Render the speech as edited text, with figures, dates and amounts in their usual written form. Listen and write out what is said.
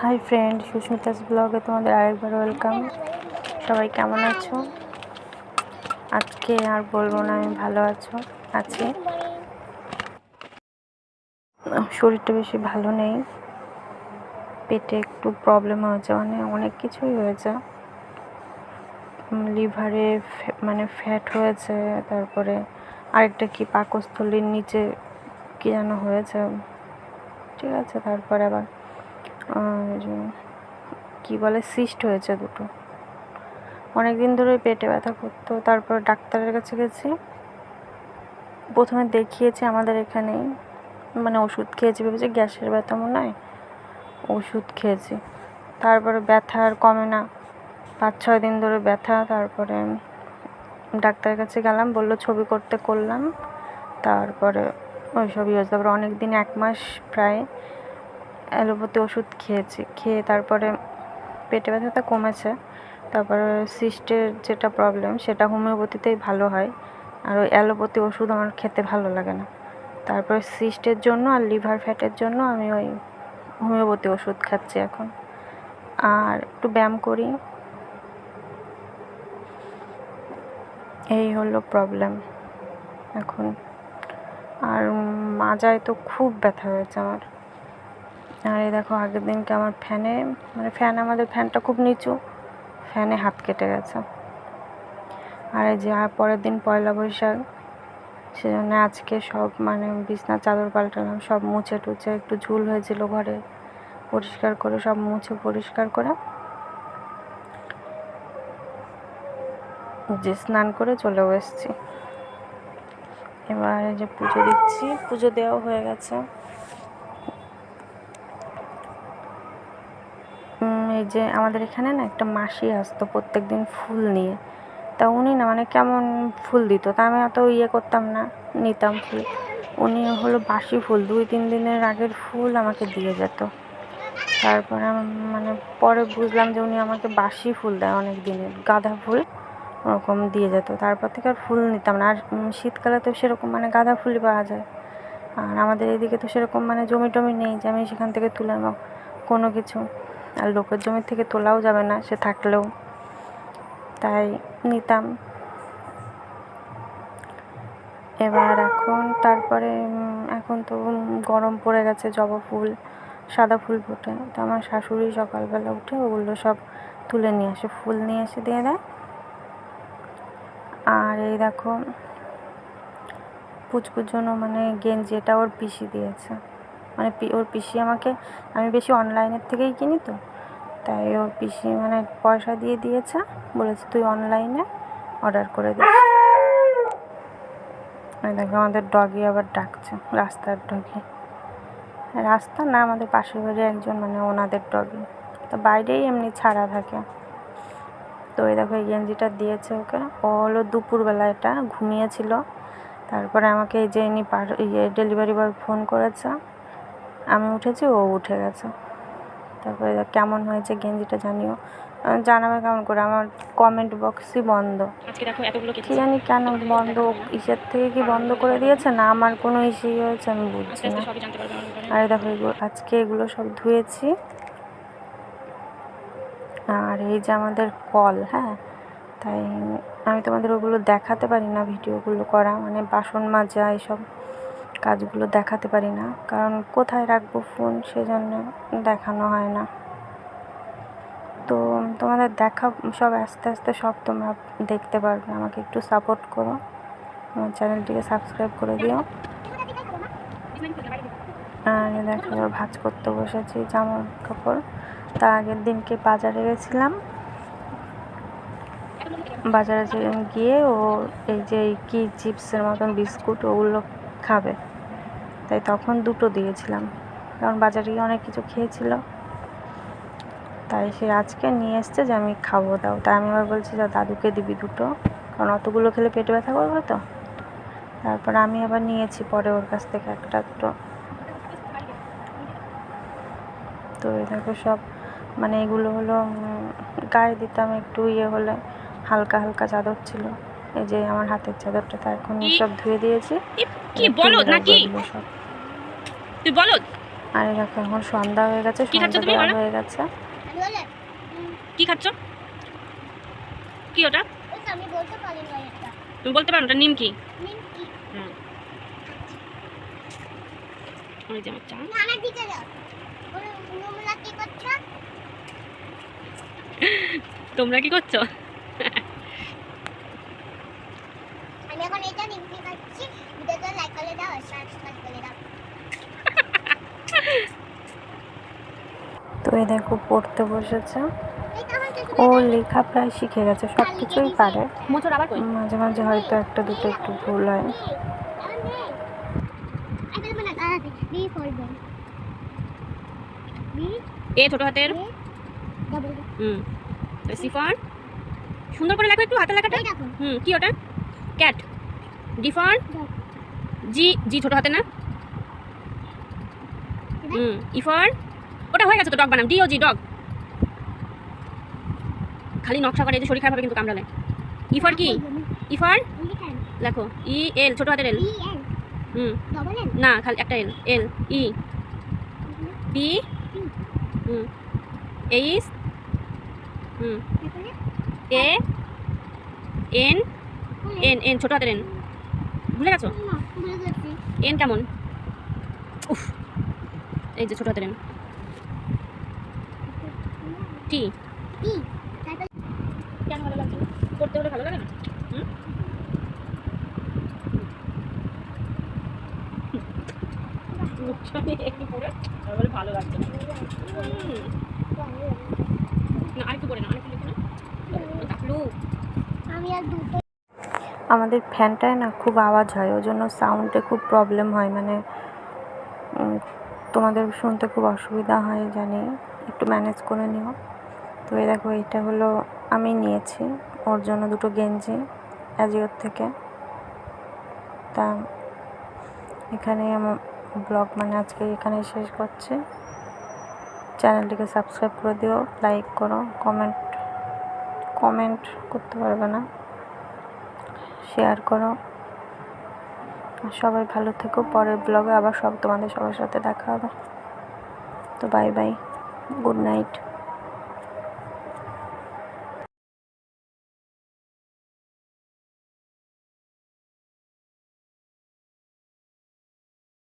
Hi friend, Susmita's ব্লগে তোমাদের আরেকবার ওয়েলকাম। সবাই কেমন আছো? আজকে আর বলবো না আমি ভালো আছি। শরীরটা বেশি ভালো নেই, পেটে একটু প্রবলেম হয়েছে, মানে অনেক কিছুই হয়েছে। লিভারে ফ্যাট হয়েছে, তারপরে আরেকটা কি পাকস্থলীর নিচে কি যেন হয়েছে, ঠিক আছে। তারপরে আবার কি বলে সিস্ট হয়েছে দুটো। অনেক দিন ধরে পেটে ব্যথা করতো, তারপর ডাক্তারের কাছে গেছি। প্রথমে দেখিয়েছি আমাদের এখানেই, ওষুধ খেয়েছি, ভেবেছি গ্যাসের ব্যথা মনে হয়, ওষুধ খেয়েছি। তারপরে ব্যথা আর কমে না, 5-6 দিন ধরে ব্যথা। তারপরে ডাক্তারের কাছে গেলাম, বললো ছবি করলাম, তারপরে ওইসবই হয়েছে। তারপরে অনেক দিন 1 মাস প্রায় অ্যালোপ্যাথি ওষুধ খেয়ে তারপরে পেটে ব্যথাটা কমেছে। তারপরে সিস্টের যেটা প্রবলেম সেটা হোমিওপ্যাথিতেই ভালো হয়, আর ওই অ্যালোপ্যাথি ওষুধ আমার খেতে ভালো লাগে না। তারপরে সিস্টের জন্য আর লিভার ফ্যাটের জন্য আমি ওই হোমিওপ্যাথি ওষুধ খাচ্ছি এখন। আর একটু ব্যায়াম করি, এই হলো প্রবলেম এখন। আর মাজায় তো খুব ব্যথা হয়েছে আমার। আর এই দেখো, আগের দিনকে আমার আমাদের ফ্যানটা খুব নিচু, ফ্যানে হাত কেটে গেছে। আর এই যে পরের দিন পয়লা বৈশাখ, সেজন্য আজকে সব বিছনার চাদর পাল্টালাম, সব মুছে টুছে, একটু ঝুল হয়েছিল ঘরে, পরিষ্কার করে সব মুছে পরিষ্কার করে যে স্নান করে চলেও এসেছি। এবার এই যে পুজো দিচ্ছি, পুজো দেওয়াও হয়ে গেছে। এই যে আমাদের এখানে না একটা মাসি আসতো প্রত্যেক দিন ফুল নিয়ে, তা উনি না কেমন ফুল দিত, তা আমি অত করতাম না, নিতাম ফুল। উনি হলো বাসি ফুল, 2-3 দিনের আগের ফুল আমাকে দিয়ে যেত। তারপরে পরে বুঝলাম যে উনি আমাকে বাসি ফুল দেয়, অনেক দিনের গাঁদা ফুল ওরকম দিয়ে যেত। তারপর থেকে আর ফুল নিতাম না। আর শীতকালে তো সেরকম গাঁদা ফুলই পাওয়া যায়, আর আমাদের এদিকে তো সেরকম জমি টমি নেই যে আমি সেখান থেকে তুলে নেব কোনো কিছু, আর লোকের জমি থেকে তোলাও যাবে না সে থাকলেও, তাই নিতাম। এবার তারপরে এখন তো গরম পড়ে গেছে, জবা ফুল, সাদা ফুল ফোটে, তো আমার শাশুড়ি সকালবেলা উঠে ওগুলো সব তুলে নিয়ে আসে, ফুল নিয়ে এসে দিয়ে দেয়। আর এই দেখো, পুচকুর জন্য গেঞ্জি, এটা ওর পিসি দিয়েছে, ওর পিসি আমাকে, আমি বেশি অনলাইনের থেকেই কিনি তো, তাই ওর পিসি পয়সা দিয়ে দিয়েছে, বলেছে তুই অনলাইনে অর্ডার করে দিস। এই দেখো, আমাদের ডগি আবার ডাকছে, রাস্তার ডগি, রাস্তা না, আমাদের পাশের বাড়ি একজন ওনাদের ডগি, তো বাইরেই এমনি ছাড়া থাকে। তো এই দেখো, এই গেঞ্জিটা দিয়েছে ওকে, ও হলো দুপুরবেলা এটা ঘুমিয়েছিল। তারপরে আমাকে এই যে ডেলিভারি বয় ফোন করেছে, আমি উঠেছি, ও উঠে গেছে। তারপরে কেমন হয়েছে গেঞ্জিটা জানিও, জানাবে কেমন করে, আমার কমেন্ট বক্সই বন্ধ, কি জানি কেন বন্ধ, ইসের থেকে কি বন্ধ করে দিয়েছে, না আমার কোনো ইস্যুই হয়েছে আমি বুঝছি না। আর দেখো, আজকে এগুলো সব ধুয়েছি। আর এই যে আমাদের কল, হ্যাঁ, তাই আমি তোমাদের ওগুলো দেখাতে পারি না, ভিডিওগুলো করা বাসন মাজা এইসব কাজগুলো দেখাতে পারি না, কারণ কোথায় রাখবো ফোন, সেজন্য দেখানো হয় না। তো তোমাদের সব আস্তে আস্তে সব তোমরা দেখতে পারবে, আমাকে একটু সাপোর্ট করো, আমার চ্যানেলটিকে সাবস্ক্রাইব করে দিও। আর দেখো, ভাঁজ করতে বসেছি জামা কাপড়। তা আগের দিনকে বাজারে গেছিলাম, বাজারে গিয়ে ও এই যে কি চিপসের মতন বিস্কুট ওগুলো খাবে, তাই তখন 2টো দিয়েছিলাম, কারণ বাজারে গিয়ে অনেক কিছু খেয়েছিল, তাই সে আজকে নিয়ে এসছে যে আমি খাবো দাও, তাই আমি আবার বলছি যে দাদুকে দিবি 2টো, কারণ অতগুলো খেলে পেটে ব্যথা করবে তো। তারপর আমি আবার নিয়েছি পরে ওর কাছ থেকে 1-2। তো এই দেখো সব এগুলো হলো গায়ে দিতাম একটু হলে, হালকা হালকা চাদর ছিল, এই যে আমার হাতের চাদরটা, এখন সব ধুয়ে দিয়েছি। কি বলো নাকি সব তুই বলো, আর দেখো এখন সন্ধ্যা হয়ে গেছে, সন্ধ্যা দেওয়া হয়ে গেছে। কি খাচ্ছ? কি ওটা? আমি বলতে পারি না এটা। তুমি বলতে পারো ওটা নিমকি? নিমকি। হুম। ওই যে আমার চা। না আমার দিকে দাও। ওরে নোমলা কি করছো? তোমরা কি করছো? আমি এখন এটা নিমকি খাচ্ছি। ভিডিওটা লাইক করে দাও আর সাবস্ক্রাইব করে দাও। তো এই দেখো পড়তে বসেছে। এই আমার কাছে ও লেখা প্রায় শিখে গেছে, সব কিছুই পারে। মোচড় আবার কই? মাঝে মাঝে হয়তো একটা দুটো একটু ভুল হয়। আমার নেই। আই বলবো না দাঁড়াতে। B for ball. বি এ ছোট হাতের। ডাবল। C for. সুন্দর করে লেখো একটু হাতের লেখাটা। এই দেখো। কি ওটা? Cat. D for G. G ছোট হাতে না? E for. ওটা হয়ে গেছে তো, ডগ বানাম। D O G dog. খালি নকশা করে, এই যে শরীর খারাপ হবে কিন্তু কামড়ালে। ই ফর কি? ই ফর লেখো। ই এল ছোট হাতের এল। ই এল ডাবল এল না খালি একটা L. L E P H A N N N ছোট হাতের এন। ভুলে গেছো? ভুলে গেছি। এন কেমন? উফ, এই যে ছোট হাতের এন। টি। ই তারপর কেন ভালো লাগছে? করতে হলে ভালো লাগে না? একটু পরে বলে ভালো লাগছে না। না আরেকটু পরে না, আরেকটু লিখে না। আমি আর দুটো আমাদের ফ্যানটায় না খুব আওয়াজ হয়, ওই জন্য সাউন্ডে খুব প্রবলেম হয়, মানে তোমাদের শুনতে খুব অসুবিধা হয় জানি, একটু ম্যানেজ করে নিও। তো এই দেখো এটা হলো আমি নিয়েছি ওর জন্য দুটো গেঞ্জি অ্যাজিওর থেকে। তা এখানে আমার ব্লগ মানে আজকে এখানেই শেষ করছি। চ্যানেলটিকে সাবস্ক্রাইব করে দিও, লাইক করো, কমেন্ট করতে পারবে না, শেয়ার করো। সবাই ভালো থেকো, পরের ব্লগে আবার তোমাদের সবার সাথে দেখা হবে। তো বাই বাই, গুড নাইট।